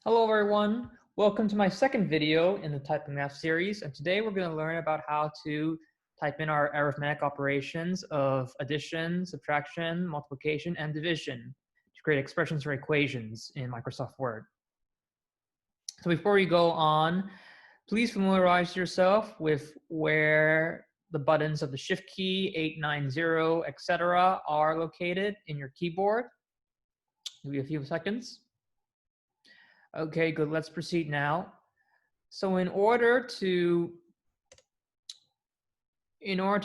Hello everyone, welcome to my second video in the typing math series, and today we're going to learn about how to type in our arithmetic operations of addition, subtraction, multiplication, and division to create expressions or equations in Microsoft Word. So before we go on, please familiarize yourself with where the buttons of the Shift key, 890, etc. are located in your keyboard. Give you a few seconds. Okay, good. Let's proceed now. So in order to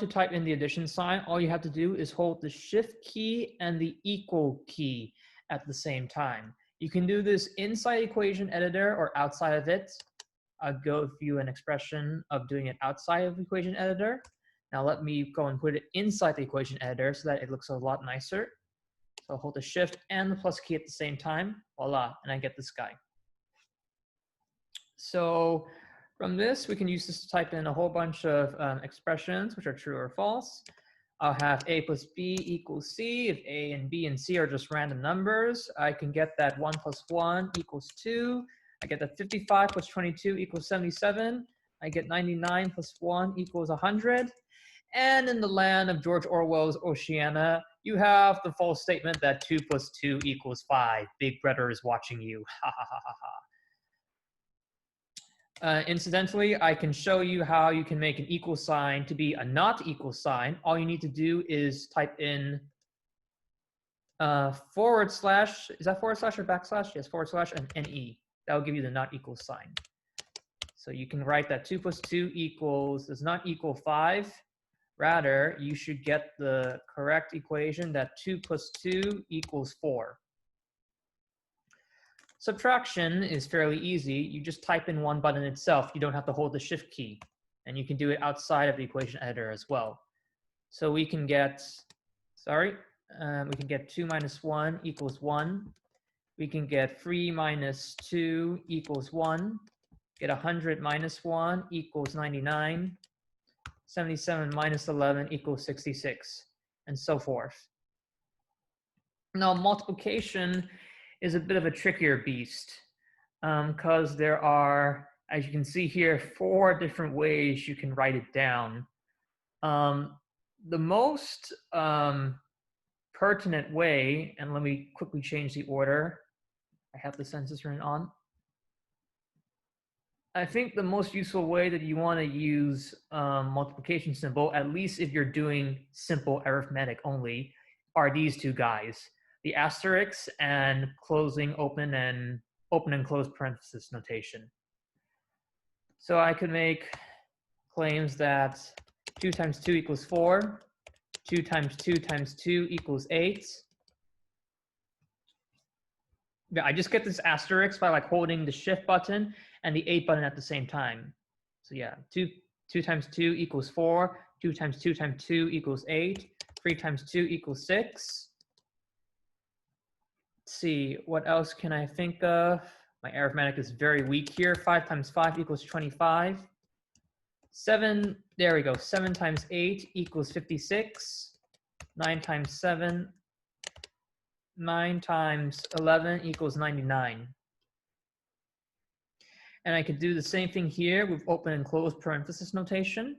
type in the addition sign, all you have to do is hold the Shift key and the equal key at the same time. You can do this inside equation editor or outside of it. I'll go with you an expression of doing it outside of equation editor. Now let me go and put it inside the equation editor so that it looks a lot nicer. So I'll hold the Shift and the plus key at the same time. Voila, and I get this guy. So from this, we can use this to type in a whole bunch of expressions, which are true or false. I'll have a plus b equals c. If a and b and c are just random numbers, I can get that 1 plus 1 equals 2. I get that 55 plus 22 equals 77. I get 99 plus 1 equals 100. And in the land of George Orwell's Oceania, you have the false statement that 2 plus 2 equals 5. Big brother is watching you. Ha ha ha ha ha. Incidentally, I can show you how you can make an equal sign to be a not equal sign. All you need to do is type in forward slash. Is that forward slash or backslash? Yes, forward slash and NE. That will give you the not equal sign. So you can write that 2 plus 2 does not equal 5. Rather, you should get the correct equation that 2 plus 2 equals 4. Subtraction is fairly easy. You just type in one button itself. You don't have to hold the Shift key. And you can do it outside of the equation editor as well. So we can get, we can get 2 minus 1 equals 1. We can get 3 minus 2 equals 1. Get 100 minus 1 equals 99. 77 minus 11 equals 66, and so forth. Now, multiplication is a bit of a trickier beast because there are, as you can see here, 4 different ways you can write it down. The most pertinent way, and let me quickly change the order. I have the census written on. I think the most useful way that you want to use multiplication symbol, at least if you're doing simple arithmetic only, are these two guys. The asterisk and closing open and close parenthesis notation. So I could make claims that 2 times 2 equals 4, 2 times 2 times 2 equals 8. Yeah, I just get this asterisk by like holding the Shift button and the 8 button at the same time. So yeah, 2 times 2 equals 4, 2 times 2 times 2 equals 8, 3 times 2 equals 6. Let's see, what else can I think of? My arithmetic is very weak here. 5 times 5 equals 25. 7, there we go. 7 times 8 equals 56. 9 times 7, 9 times 11 equals 99. And I could do the same thing here with open and close parenthesis notation.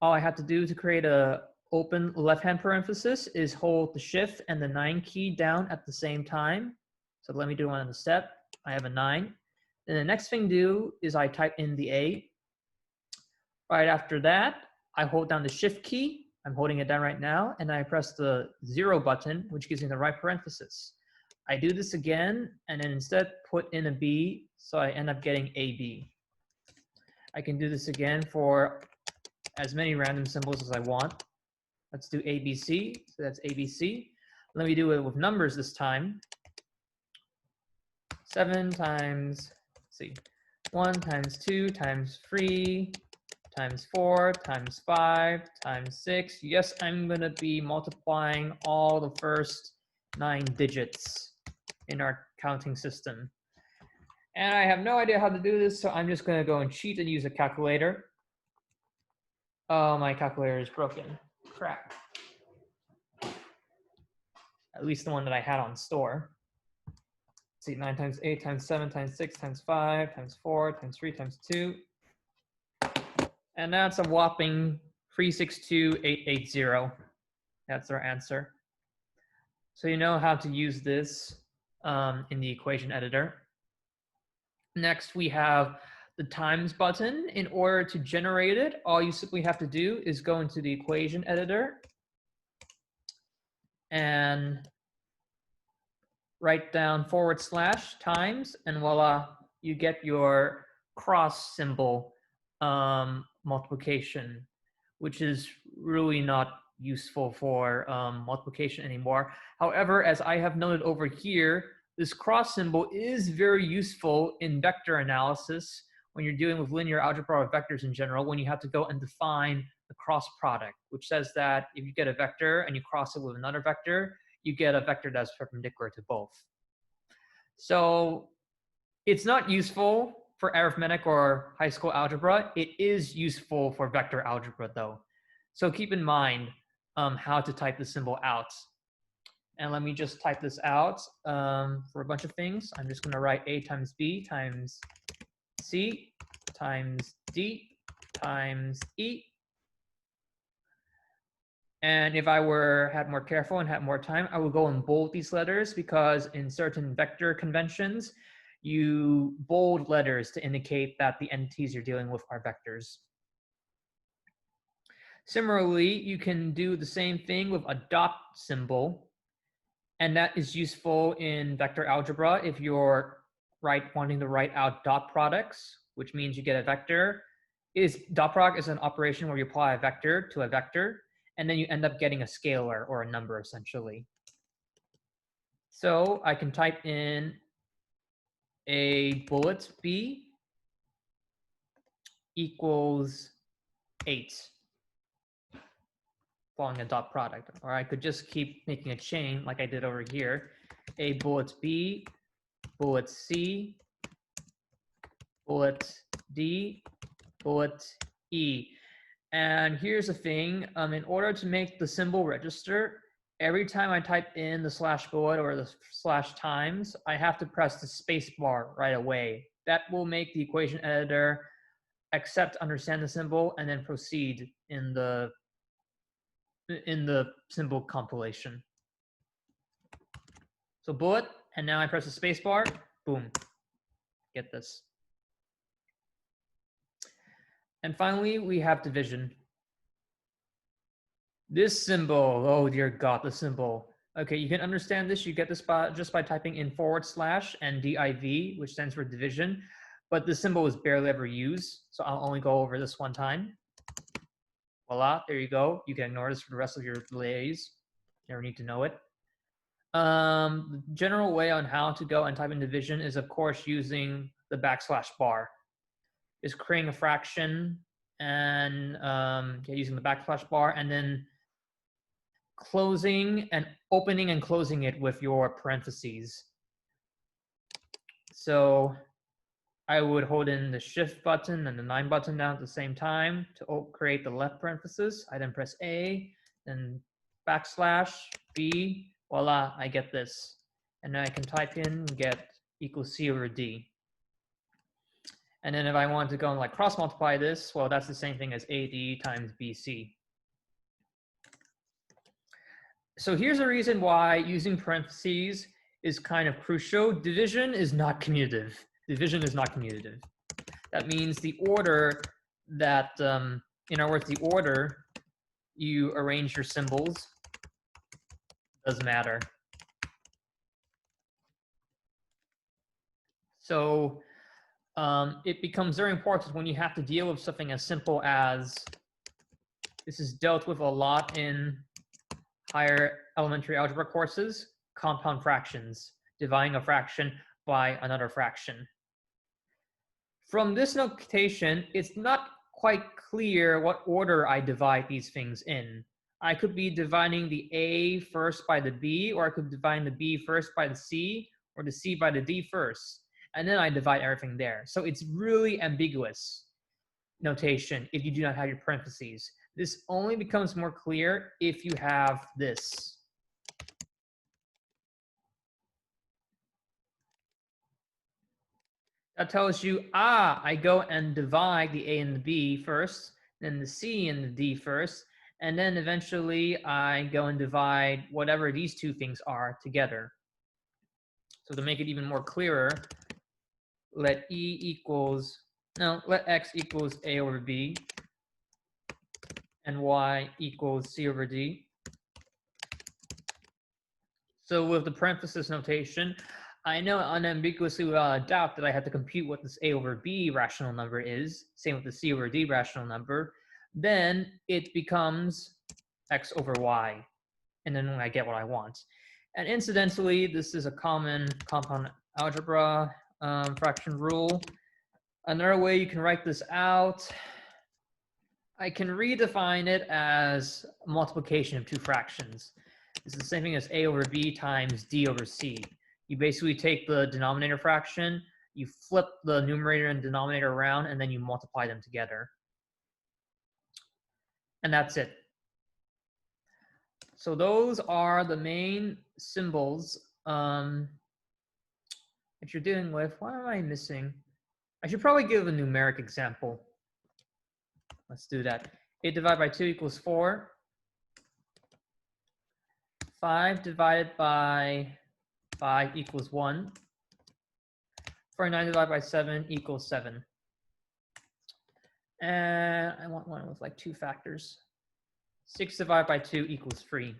All I have to do to create a open left-hand parenthesis is hold the Shift and the 9 key down at the same time. So let me do one in a step. I have a 9. Then the next thing to do is I type in the A. Right after that, I hold down the Shift key. I'm holding it down right now, and I press the 0 button, which gives me the right parenthesis. I do this again, and then instead put in a B, so I end up getting AB. I can do this again for as many random symbols as I want. Let's do ABC, so that's ABC. Let me do it with numbers this time. 7 times, let's see, 1 times 2 times 3 times 4 times 5 times 6. Yes, I'm going to be multiplying all the first 9 digits in our counting system. And I have no idea how to do this, so I'm just going to go and cheat and use a calculator. Oh, my calculator is broken. Crap. At least the one that I had on store. see, 9 times 8 times 7 times 6 times 5 times 4 times 3 times 2. And that's a whopping 362,880. That's our answer. So you know how to use this in the equation editor. Next, we have the times button. In order to generate it, all you simply have to do is go into the equation editor and write down / times, and voila, you get your cross symbol multiplication, which is really not useful for multiplication anymore. However, as I have noted over here, this cross symbol is very useful in vector analysis when you're dealing with linear algebra or vectors in general, when you have to go and define the cross product, which says that if you get a vector and you cross it with another vector, you get a vector that's perpendicular to both. So it's not useful for arithmetic or high school algebra. It is useful for vector algebra, though. So keep in mind how to type the symbol out. And let me just type this out for a bunch of things. I'm just going to write A times B times C times D times E. And if I had more careful and had more time, I would go and bold these letters, because in certain vector conventions, you bold letters to indicate that the entities you're dealing with are vectors. Similarly, you can do the same thing with a dot symbol, and that is useful in vector algebra if you're wanting to write out dot products, which means you get a vector. Dot product is an operation where you apply a vector to a vector, and then you end up getting a scalar or a number, essentially. So I can type in a bullet B equals 8, following a dot product. Or I could just keep making a chain like I did over here. A bullet B, bullet C, bullet D, bullet E. And here's the thing, in order to make the symbol register, every time I type in the /bullet or the /times, I have to press the space bar right away. That will make the equation editor accept, understand the symbol, and then proceed in the symbol compilation. So bullet, and now I press the space bar, boom, get this. And finally, we have division. This symbol, oh dear God, the symbol. Okay, you can understand this. You get this just by typing in / and div, which stands for division. But this symbol is barely ever used, so I'll only go over this one time. Voila, there you go. You can ignore this for the rest of your delays. Never need to know it. The general way on how to go and type in division is, of course, using the \bar. Is creating a fraction and using the \bar, and then closing and opening and closing it with your parentheses. So I would hold in the shift button and the 9 button down at the same time to create the left parenthesis. I then press A, then \B, voila, I get this. And then I can type in and get equals C over D. And then if I want to go and like cross multiply this, well, that's the same thing as AD times BC. So here's a reason why using parentheses is kind of crucial. Division is not commutative. Division is not commutative. That means the order that, in other words, the order you arrange your symbols does matter. So it becomes very important when you have to deal with something as simple as, this is dealt with a lot in higher elementary algebra courses, compound fractions, dividing a fraction by another fraction. From this notation, it's not quite clear what order I divide these things in. I could be dividing the A first by the B, or I could divide the B first by the C, or the C by the D first. And then I divide everything there. So it's really ambiguous notation if you do not have your parentheses. This only becomes more clear if you have this. That tells you, I go and divide the A and the B first, then the C and the D first, and then eventually I go and divide whatever these two things are together. So to make it even more clearer, let let X equals A over B, and Y equals C over D. So with the parenthesis notation, I know unambiguously without a doubt that I have to compute what this A over B rational number is, same with the C over D rational number. Then it becomes X over Y, and then I get what I want. And incidentally, this is a common compound algebra fraction rule. Another way you can write this out, I can redefine it as multiplication of two fractions. It's the same thing as A over B times D over C. You basically take the denominator fraction, you flip the numerator and denominator around, and then you multiply them together. And that's it. So those are the main symbols that you're dealing with. What am I missing? I should probably give a numeric example. Let's do that. 8 divided by 2 equals 4. 5 divided by 5 equals 1. 49 divided by 7 equals 7. And I want one with like 2 factors. 6 divided by 2 equals 3.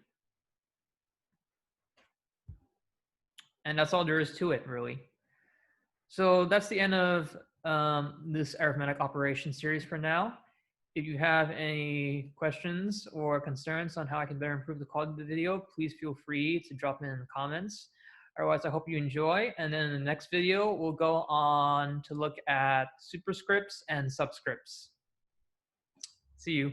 And that's all there is to it, really. So that's the end of this arithmetic operation series for now. If you have any questions or concerns on how I can better improve the quality of the video, please feel free to drop them in the comments. Otherwise, I hope you enjoy. And then in the next video, we'll go on to look at superscripts and subscripts. See you.